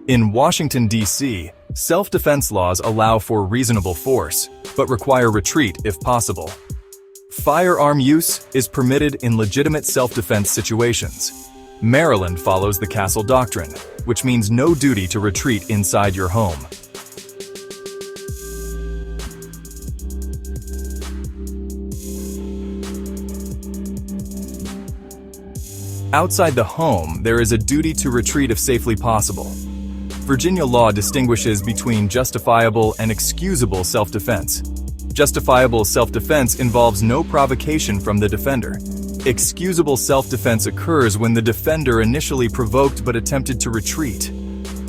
In Washington, D.C., self-defense laws allow for reasonable force, but require retreat if possible. Firearm use is permitted in legitimate self-defense situations. Maryland follows the Castle Doctrine, which means no duty to retreat inside your home. Outside the home, there is a duty to retreat if safely possible. Virginia law distinguishes between justifiable and excusable self-defense. Justifiable self-defense involves no provocation from the defender. Excusable self-defense occurs when the defender initially provoked but attempted to retreat.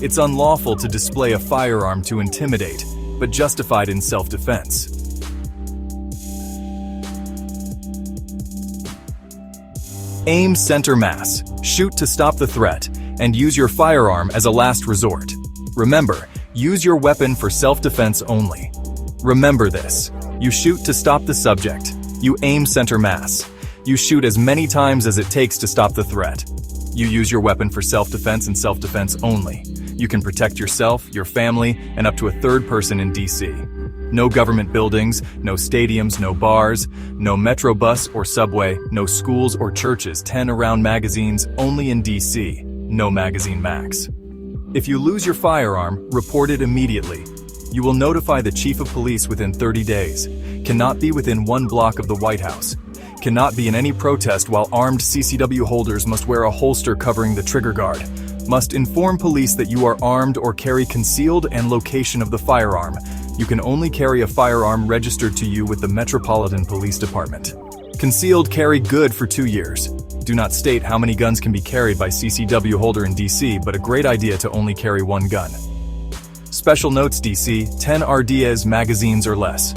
It's unlawful to display a firearm to intimidate, but justified in self-defense. Aim center mass, shoot to stop the threat, and use your firearm as a last resort. Remember, use your weapon for self-defense only. Remember this. You shoot to stop the subject. You aim center mass. You shoot as many times as it takes to stop the threat. You use your weapon for self-defense and self-defense only. You can protect yourself, your family, and up to a third person in D.C. No government buildings, no stadiums, no bars, no metro bus or subway, no schools or churches, 10 around magazines, only in D.C. No magazine max. If you lose your firearm, report it immediately. You will notify the chief of police within 30 days. Cannot be within 1 block of the White House. Cannot be in any protest while armed CCW holders must wear a holster covering the trigger guard. Must inform police that you are armed or carry concealed and location of the firearm. You can only carry a firearm registered to you with the Metropolitan Police Department. Concealed carry good for 2 years. Do not state how many guns can be carried by CCW holder in DC, but a great idea to only carry 1 gun. Special notes DC, 10 RDAs magazines or less.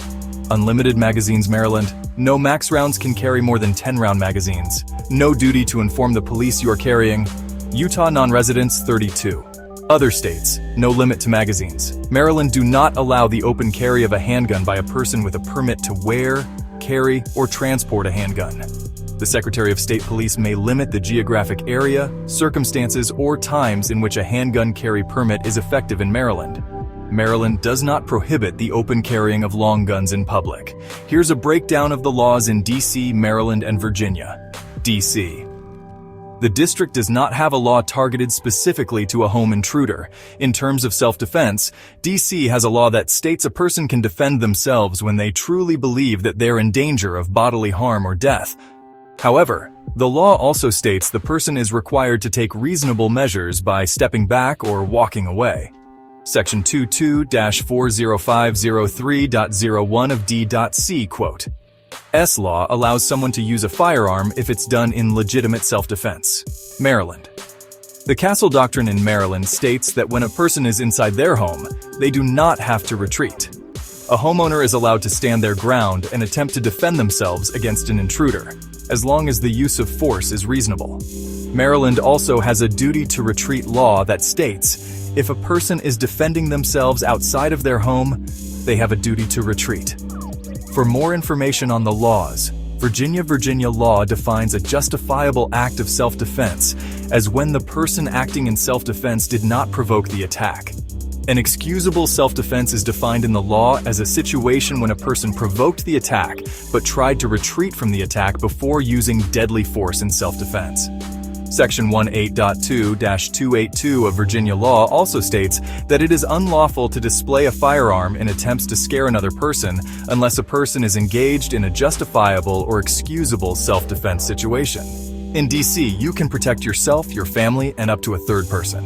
Unlimited magazines Maryland, no max rounds can carry more than 10-round magazines. No duty to inform the police you are carrying. Utah non-residents 32. Other states, no limit to magazines. Maryland do not allow the open carry of a handgun by a person with a permit to wear, carry, or transport a handgun. The Secretary of State Police may limit the geographic area, circumstances, or times in which a handgun carry permit is effective in Maryland. Maryland does not prohibit the open carrying of long guns in public. Here's a breakdown of the laws in D.C., Maryland, and Virginia. D.C. The district does not have a law targeted specifically to a home intruder. In terms of self-defense, D.C. has a law that states a person can defend themselves when they truly believe that they're in danger of bodily harm or death. However, the law also states the person is required to take reasonable measures by stepping back or walking away. Section 22-40503.01 of D.C. quote, S law allows someone to use a firearm if it's done in legitimate self-defense. Maryland. The Castle Doctrine in Maryland states that when a person is inside their home, they do not have to retreat. A homeowner is allowed to stand their ground and attempt to defend themselves against an intruder, as long as the use of force is reasonable. Maryland also has a duty to retreat law that states, if a person is defending themselves outside of their home, they have a duty to retreat. For more information on the laws, Virginia law defines a justifiable act of self-defense as when the person acting in self-defense did not provoke the attack. An excusable self-defense is defined in the law as a situation when a person provoked the attack but tried to retreat from the attack before using deadly force in self-defense. Section 18.2-282 of Virginia law also states that it is unlawful to display a firearm in attempts to scare another person unless a person is engaged in a justifiable or excusable self-defense situation. In D.C., you can protect yourself, your family, and up to a third person.